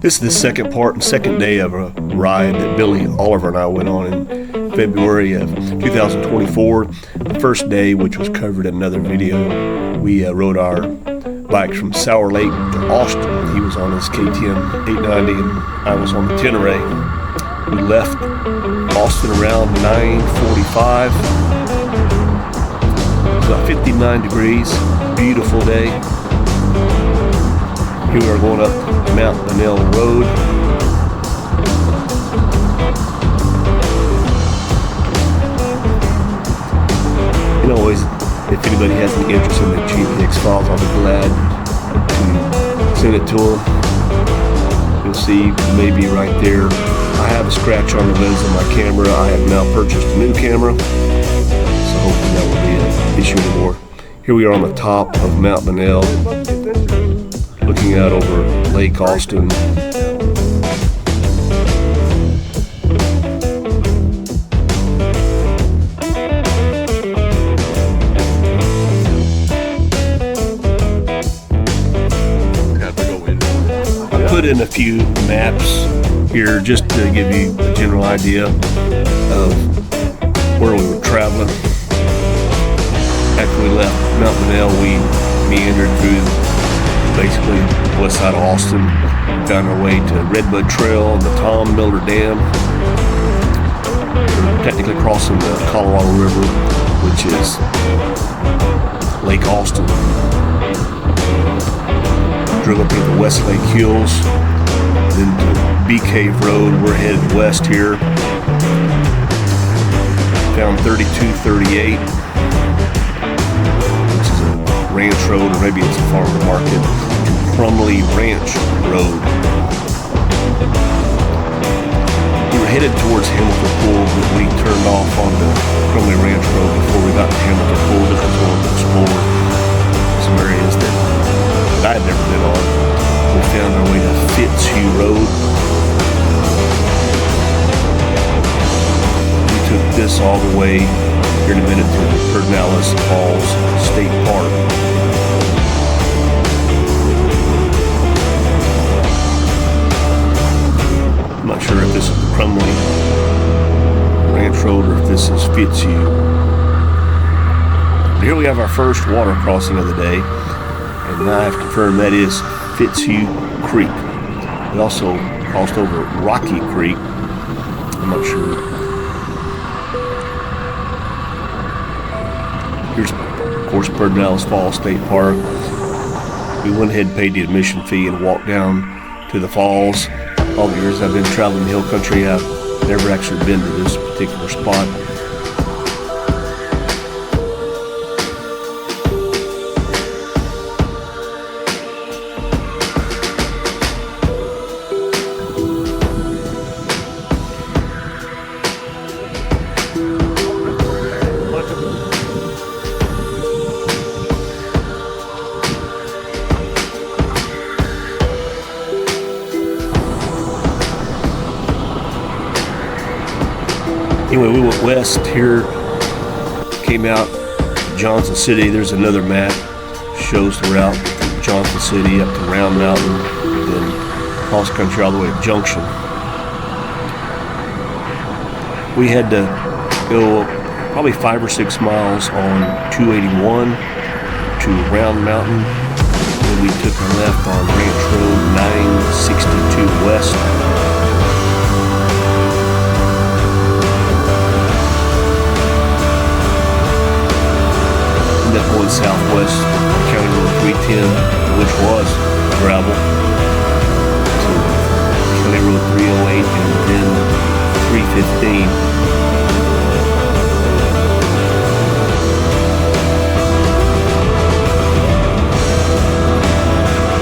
This is the second part and second day of a ride that Billy Oliver and I went on in February of 2024. The first day, which was covered in another video, we rode our bikes from Sour Lake to Austin. He was on his KTM 890 and I was on the Tenere. We left Austin around 9:45. It was about 59 degrees, beautiful day. Here we are going up Mount Manel Road. And always, if anybody has any interest in the GPX files, I'll be glad to send it to them. You'll see maybe right there, I have a scratch on the lens of my camera. I have now purchased a new camera, so hopefully that won't be an issue anymore. Here we are on the top of Mount Manel, looking out over Lake Austin. I put in a few maps here just to give you a general idea of where we were traveling. After we left Mount Manel, we meandered through basically west side of Austin, found our way to Redbud Trail and the Tom Miller Dam. We're technically crossing the Colorado River, which is Lake Austin. Drove up into the Westlake Hills, then to Bee Cave Road. We're headed west here. Found 3238, which is a ranch road, or maybe it's a farmer market. Crumley Ranch Road. We were headed towards Hamilton Pool, but we turned off on the Crumley Ranch Road before we got to Hamilton Pool. Just was going to explore some areas that I had never been on. We found our way to Fitzhugh Road. We took this all the way here in a minute to the Pedernales Falls State Park. I'm not sure if this is the Crumley Ranch Road or if this is Fitzhugh. But here we have our first water crossing of the day, and I have confirmed that is Fitzhugh Creek. We also crossed over Rocky Creek. I'm not sure. Here's, of course, Pedernales Falls State Park. We went ahead and paid the admission fee and walked down to the falls. All the years I've been traveling the hill country, I've never actually been to this particular spot. Anyway, we went west here, came out Johnson City. There's another map, shows the route from Johnson City up to Round Mountain, then cross country all the way to Junction. We had to go probably 5 or 6 miles on 281 to Round Mountain. Then we took a left on Ranch Road 962 West. Going southwest, County Road 310, which was gravel, to County Road 308 and then 315.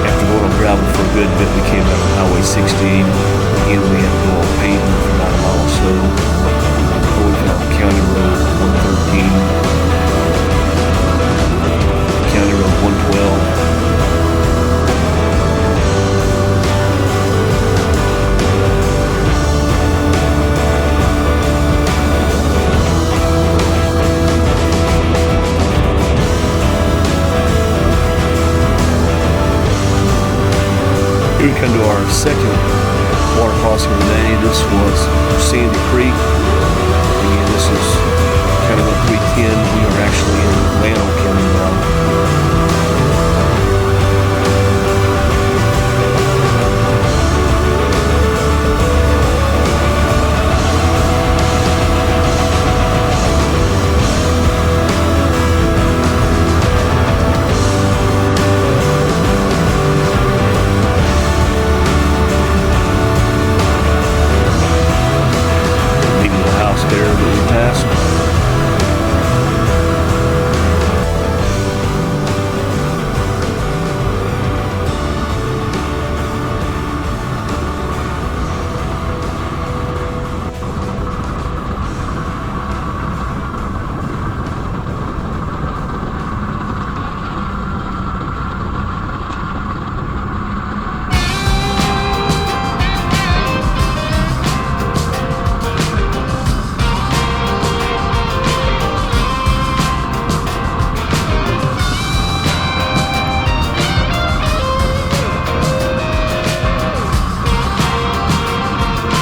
After going on gravel for a good bit, we came out on Highway 16. Again, we had to go on pavement for about a mile or so. We found County Road 113. County Road 112. Here we come to our our second water crossing of the day. This was Sandy Creek. Again, this is kind of a 310. We are actually in Llano County now.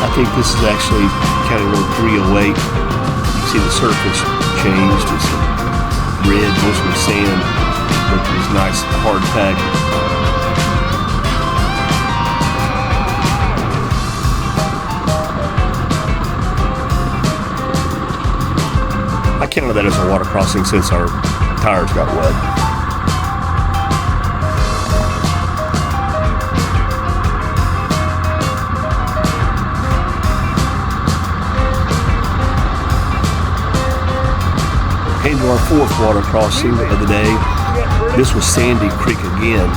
I think this is actually County Road 308. You can see the surface changed. It's red, mostly sand, but it's nice hard pack. I counted that as a water crossing since our tires got wet. Came to our fourth water crossing of the day. This was Sandy Creek again.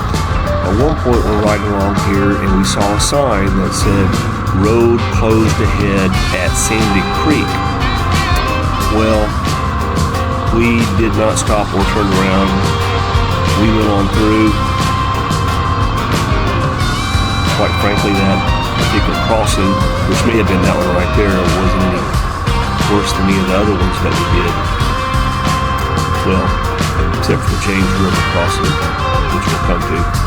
At one point we're riding along here and we saw a sign that said road closed ahead at Sandy Creek. Well, we did not stop or turn around. We went on through. Quite frankly, that particular crossing, which may have been that one right there, wasn't any worse than any of the other ones that we did. Well, except for the James River crossing, which we'll come to.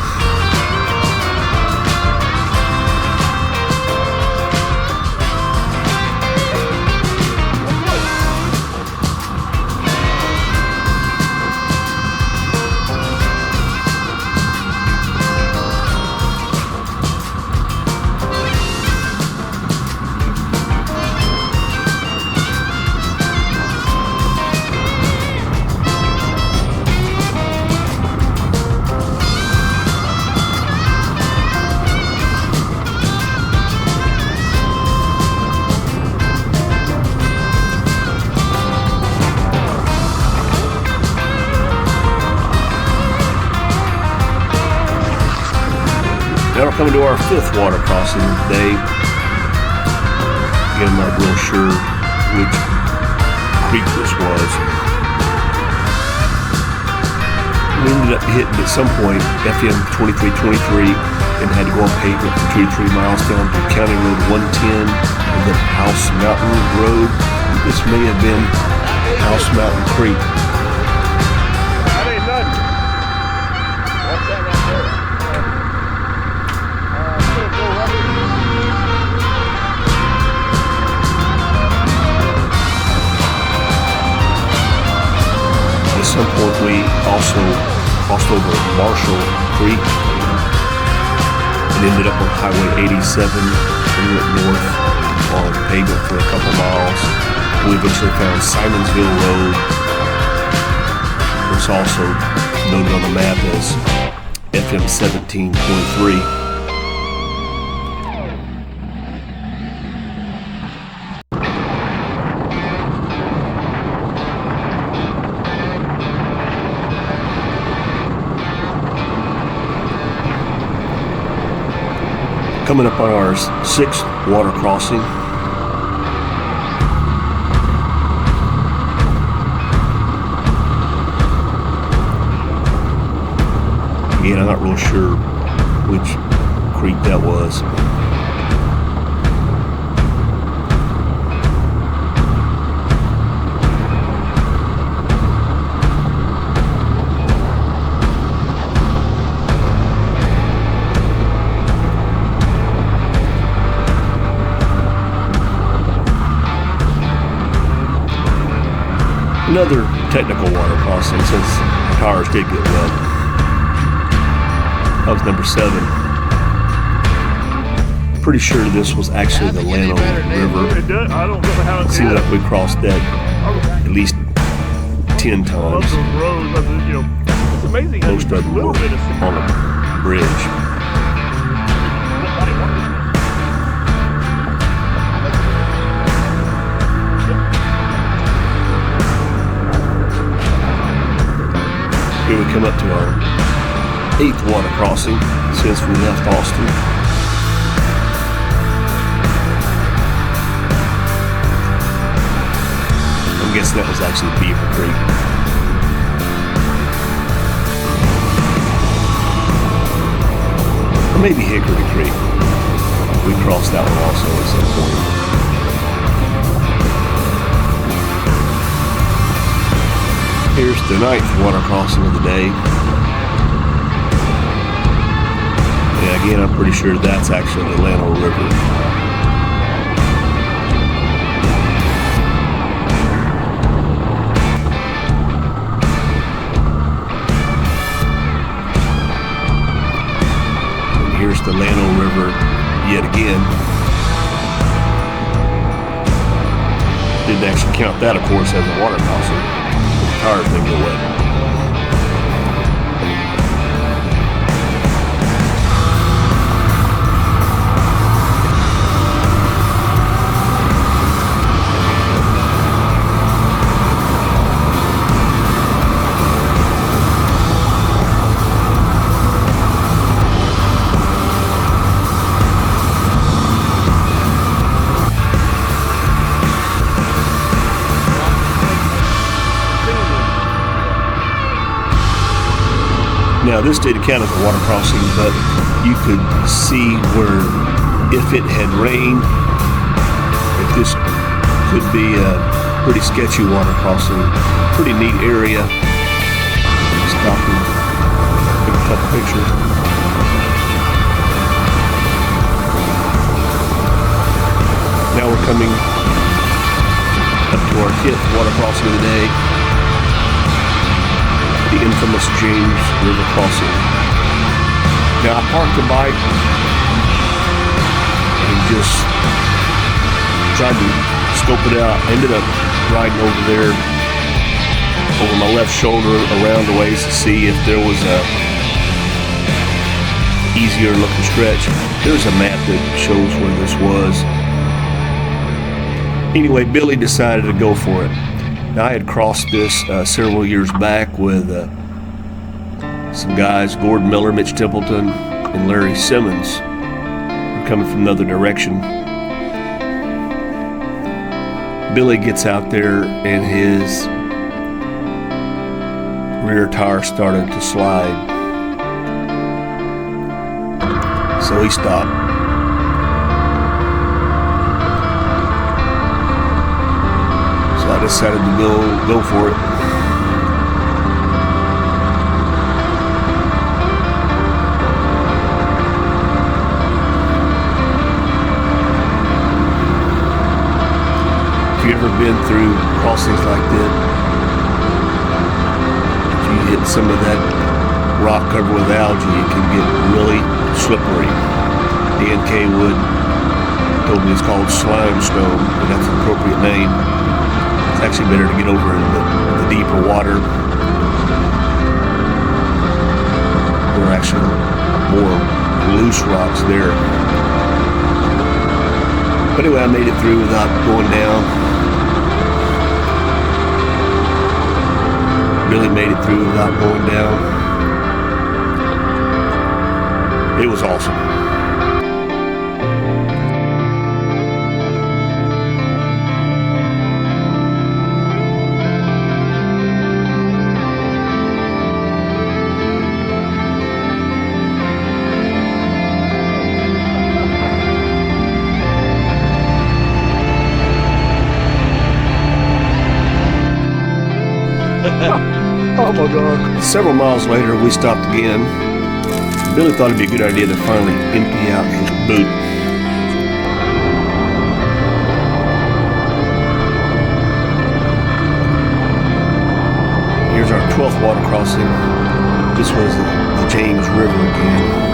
Now we're coming to our fifth water crossing of the day. Again, I'm not real sure which creek this was. We ended up hitting at some point FM 2323 and had to go on pavement for 2 to 3 miles down to County Road 110 and then House Mountain Road. This may have been House Mountain Creek. That ain't nothing. What's that right there? At some point we also crossed over Marshall Creek and ended up on Highway 87 and went north on pavement for a couple miles. We eventually found Simonsville Road, which is also noted on the map as FM 17.3. Coming up on our sixth water crossing. Again, I'm not real sure which creek that was. another technical water crossing since tires did get wet. That was number 7. Pretty sure this was actually the Llano River. I don't know how It seems like we crossed that at least 10 I love times. those roads. It's amazing how Most of there's a them little were bit of on a bridge. Here we come up to our 8th water crossing since we left Austin. I'm guessing that was actually Beaver Creek. Or maybe Hickory Creek. We crossed that one also at some point. Here's the 9th water crossing of the day. And again, I'm pretty sure that's actually the Llano River. And here's the Llano River yet again. Didn't actually count that, of course, as a water crossing. Tires didn't get wet. Now this didn't count as a water crossing, but you could see where if it had rained, if this could be a pretty sketchy water crossing, pretty neat area. Stop and take a couple pictures. Now we're coming up to our 5th water crossing of the day. The infamous James River crossing. Now I parked the bike and just tried to scope it out. I ended up riding over there over my left shoulder around the ways to see if there was a easier looking stretch. There's a map that shows where this was. Anyway, Billy decided to go for it. Now, I had crossed this several years back with some guys, Gordon Miller, Mitch Templeton, and Larry Simmons, who were coming from another direction. Billy gets out there and his rear tire started to slide. So he stopped. I decided to go for it. If you've ever been through crossings like that, if you hit some of that rock covered with algae, it can get really slippery. Dan Kaywood told me it's called slimestone, and that's an appropriate name. It's actually better to get over in the deeper water. There are actually more loose rocks there. But anyway, I made it through without going down. Really made it through without going down. It was awesome. Oh my God. Several miles later, we stopped again. Billy thought it'd be a good idea to finally empty out his boot. 12th water crossing. This was the James River again.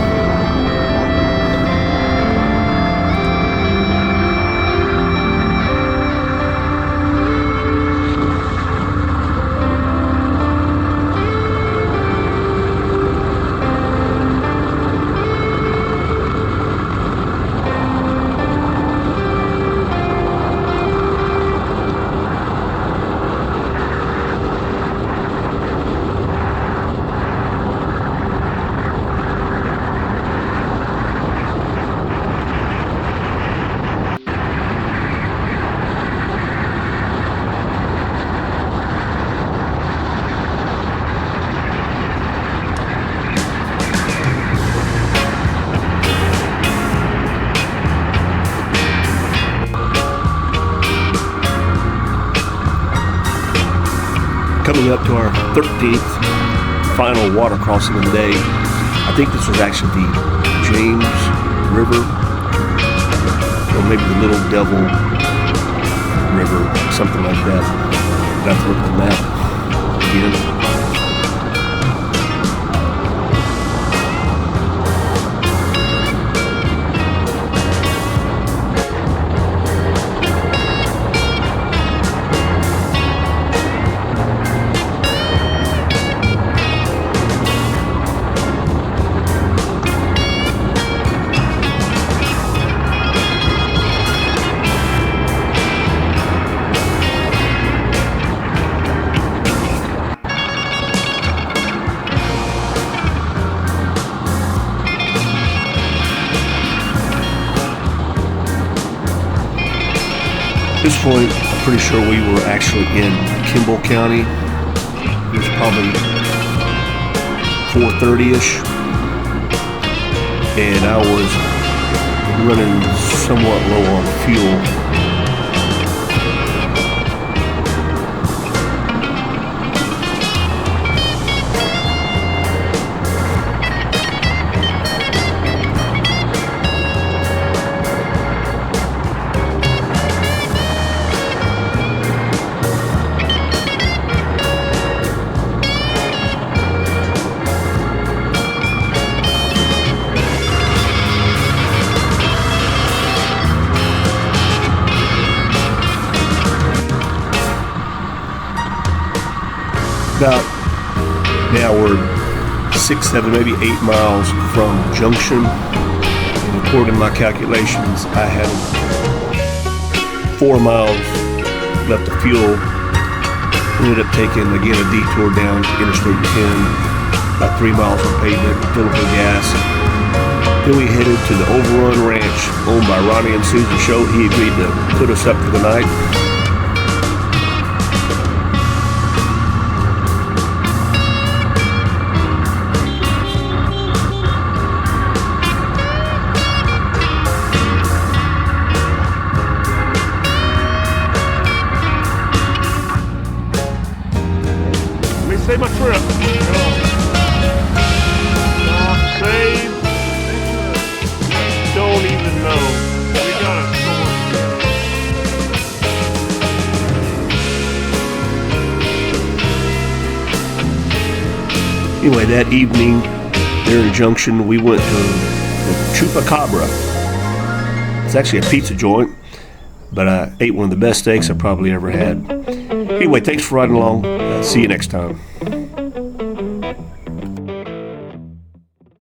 Coming up to our 13th final water crossing of the day. I think this was actually the James River, or maybe the Little Devil River, something like that. I'd have to look at the map again. At this point, I'm pretty sure we were actually in Kimball County. It was probably 4:30ish, and I was running somewhat low on fuel. About now we're 6, 7, maybe 8 miles from Junction, and according to my calculations, I had 4 miles left of fuel. We ended up taking again a detour down to Interstate 10, about 3 miles on pavement, fill up with gas. Then we headed to the Overrun Ranch, owned by Ronnie and Susan Choate. He agreed to put us up for the night. Save my trip. Save. Don't even know. We got a storm. Anyway, that evening there in Junction, we went to the Chupacabra. It's actually a pizza joint, but I ate one of the best steaks I probably ever had. Anyway, thanks for riding along. See you next time.